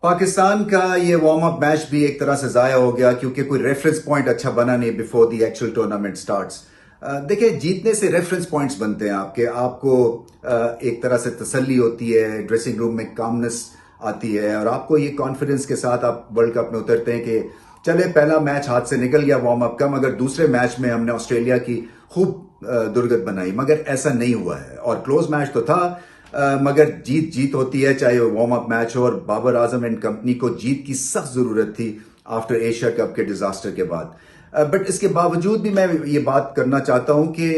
पाकिस्तान का ये warm up match भी एक तरह से जाया हो गया क्योंकि कोई रेफरेंस पॉइंट अच्छा बना नहीं before the actual tournament starts. देखिए, जीतने से रेफरेंस पॉइंट्स बनते हैं आपको एक तरह से तसल्ली होती है, ड्रेसिंग रूम में कामनेस आती है और आपको ये कॉन्फिडेंस के साथ आप वर्ल्ड कप में उतरते हैं कि चले पहला मैच हाथ से निकल गया वार्म अप का, मगर दूसरे मैच में हमने ऑस्ट्रेलिया की खूब दुर्गत बनाई, मगर ऐसा नहीं हुआ है और क्लोज मैच तो था। मगर जीत होती है, चाहे वार्म अप मैच हो, और बाबर आजम एंड कंपनी को जीत की सख्त जरूरत थी आफ्टर एशिया कप के डिजास्टर के बाद। बट इसके बावजूद भी मैं ये बात करना चाहता हूं कि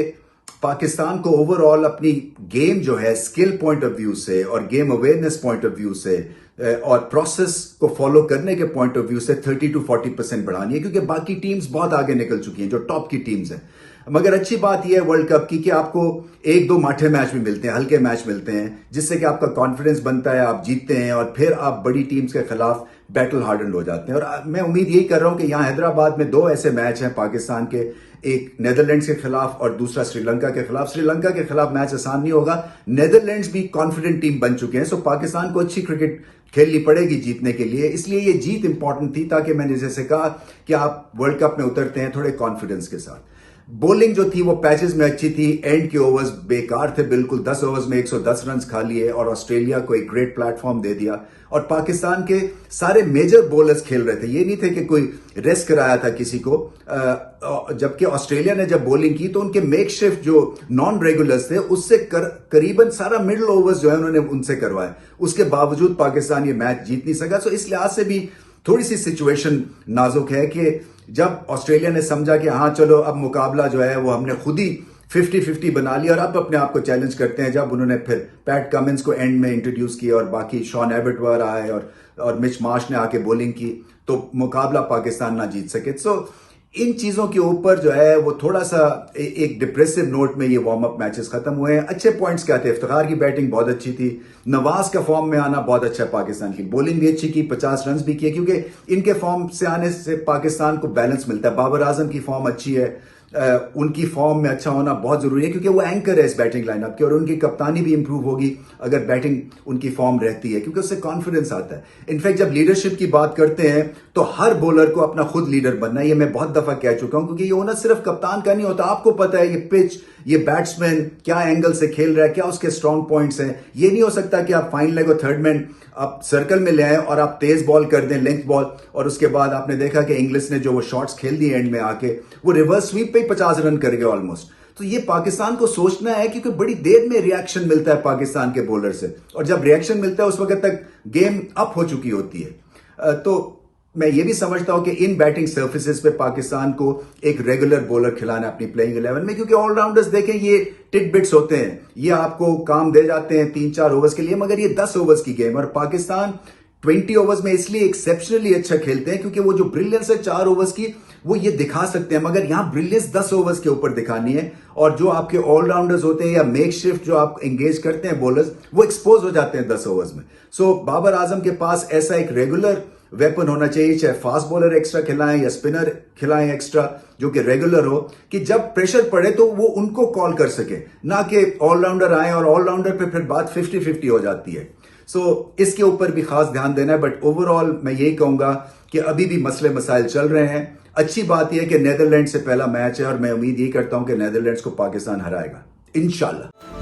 पाकिस्तान को ओवरऑल अपनी गेम जो है स्किल पॉइंट ऑफ व्यू से और game awareness point of view से और प्रोसेस को फॉलो करने के पॉइंट ऑफ व्यू से 30 to 40% बढ़ानी है, क्योंकि बाकी टीम्स बहुत आगे निकल चुकी हैं जो टॉप की टीम्स हैं। मगर अच्छी बात यह है वर्ल्ड कप की कि आपको एक दो माठे मैच भी मिलते हैं, हल्के मैच मिलते हैं, जिससे कि आपका कॉन्फिडेंस बनता है, आप जीतते हैं और फिर आप बड़ी टीम्स के खिलाफ बैटल हार्डन हो जाते हैं। और मैं उम्मीद यही कर रहा हूं कि यहां हैदराबाद में दो ऐसे मैच हैं पाकिस्तान के, एक नेदरलैंड्स के खिलाफ और दूसरा श्रीलंका के खिलाफ। श्रीलंका के खिलाफ मैच आसान नहीं होगा, नेदरलैंड्स भी कॉन्फिडेंट टीम बन चुके हैं, सो पाकिस्तान को अच्छी क्रिकेट खेलनी पड़ेगी जीतने के लिए। इसलिए ये जीत इंपॉर्टेंट थी, ताकि मैंने जैसे कहा कि आप वर्ल्ड कप में उतरते हैं थोड़े कॉन्फिडेंस के साथ। बॉलिंग जो थी वो पैचेस में अच्छी थी, एंड के ओवर्स बेकार थे बिल्कुल, 10 ओवर्स में 110 रन खा लिए और ऑस्ट्रेलिया को एक ग्रेट प्लेटफॉर्म दे दिया। और पाकिस्तान के सारे मेजर बॉलर्स खेल रहे थे, ये नहीं थे कि कोई रेस्ट कराया था किसी को। जबकि ऑस्ट्रेलिया ने जब बॉलिंग की तो उनके मेकशिफ्ट जो नॉन रेगुलर्स थे उससे करीबन सारा मिडिल ओवर्स जो है उन्होंने उनसे करवाए, उसके बावजूद पाकिस्तान ये मैच जीत नहीं सका। सो इस लिहाज से भी थोड़ी सी सिचुएशन नाजुक है कि जब ऑस्ट्रेलिया ने समझा कि हाँ चलो अब मुकाबला जो है वो हमने खुद ही 50-50 बना लिया और अब अपने आप को चैलेंज करते हैं, जब उन्होंने फिर पैट कमिंस को एंड में इंट्रोड्यूस किया और बाकी शॉन एबर्टवर आए और मिच मार्श ने आके बॉलिंग की, तो मुकाबला पाकिस्तान ना जीत सके। सो इन चीजों के ऊपर जो है वो थोड़ा सा एक डिप्रेसिव नोट में ये वार्म अप मैचेस खत्म हुए हैं। अच्छे पॉइंट्स क्या थे, इफ्तिखार की बैटिंग बहुत अच्छी थी, नवाज का फॉर्म में आना बहुत अच्छा है, पाकिस्तान की बॉलिंग भी अच्छी की, 50 रन भी किए, क्योंकि इनके फॉर्म से आने से पाकिस्तान को बैलेंस मिलता है। बाबर आजम की फॉर्म अच्छी है, उनकी फॉर्म में अच्छा होना बहुत जरूरी है, क्योंकि वो एंकर है इस बैटिंग लाइनअप की, और उनकी कप्तानी भी इंप्रूव होगी अगर बैटिंग उनकी फॉर्म रहती है, क्योंकि उससे कॉन्फिडेंस आता है। इनफैक्ट जब लीडरशिप की बात करते हैं तो हर बॉलर को अपना खुद लीडर बनना है, ये मैं बहुत दफा कह चुका हूं, क्योंकि ये ओनर सिर्फ कप्तान का नहीं होता। आपको पता है ये पिच, ये बैट्समैन क्या एंगल से खेल रहा है, क्या उसके स्ट्रॉन्ग पॉइंट्स हैं। ये नहीं हो सकता कि आप फाइन लेग और थर्ड मैन आप सर्कल में ले आए और आप तेज बॉल कर दें, लेंथ बॉल, और उसके बाद आपने देखा कि इंग्लिश ने जो वो शॉट्स खेल दिए एंड में आके, वो रिवर्स स्वीप पे ही 50 रन कर गए ऑलमोस्ट। तो ये पाकिस्तान को सोचना है, क्योंकि बड़ी देर में रिएक्शन मिलता है पाकिस्तान के बॉलर से, और जब रिएक्शन मिलता है उस वक्त तक गेम अप हो चुकी होती है। तो मैं ये भी समझता हूं कि इन बैटिंग सर्फेसेस पे पाकिस्तान को एक रेगुलर बॉलर खिलाना अपनी प्लेइंग 11 में, क्योंकि ऑलराउंडर्स देखें ये टिट होते हैं, ये आपको काम दे जाते हैं 3-4 ओवर्स के लिए, मगर ये 10 ओवर्स की गेम, और पाकिस्तान 20 ओवर्स में इसलिए एक्सेप्शनली अच्छा खेलते हैं क्योंकि वो जो ब्रिलियंस है 4 ओवर्स की वो ये दिखा सकते हैं, मगर यहां ब्रिलियंस 10 ओवर्स के ऊपर दिखानी है। और जो आपके ऑलराउंडर्स होते हैं या मेकशिफ्ट जो आप एंगेज करते हैं बॉलर्स, वो एक्सपोज हो जाते हैं 10 ओवर्स में। सो बाबर आजम के पास ऐसा एक रेगुलर वेपन होना चाहिए, चाहे फास्ट बॉलर एक्स्ट्रा खिलाएं या स्पिनर खिलाएं एक्स्ट्रा, जो कि रेगुलर हो, कि जब प्रेशर पड़े तो वो उनको कॉल कर सके, ना कि ऑलराउंडर आए और ऑलराउंडर पे फिर बात 50-50 हो जाती है। सो इसके ऊपर भी खास ध्यान देना है। बट ओवरऑल मैं यही कहूंगा कि अभी भी मसले मसाइल चल रहे हैं। अच्छी बात यह है कि नेदरलैंड से पहला मैच है और मैं उम्मीद यही करता हूं कि नेदरलैंड्स को पाकिस्तान हराएगा इंशाल्लाह।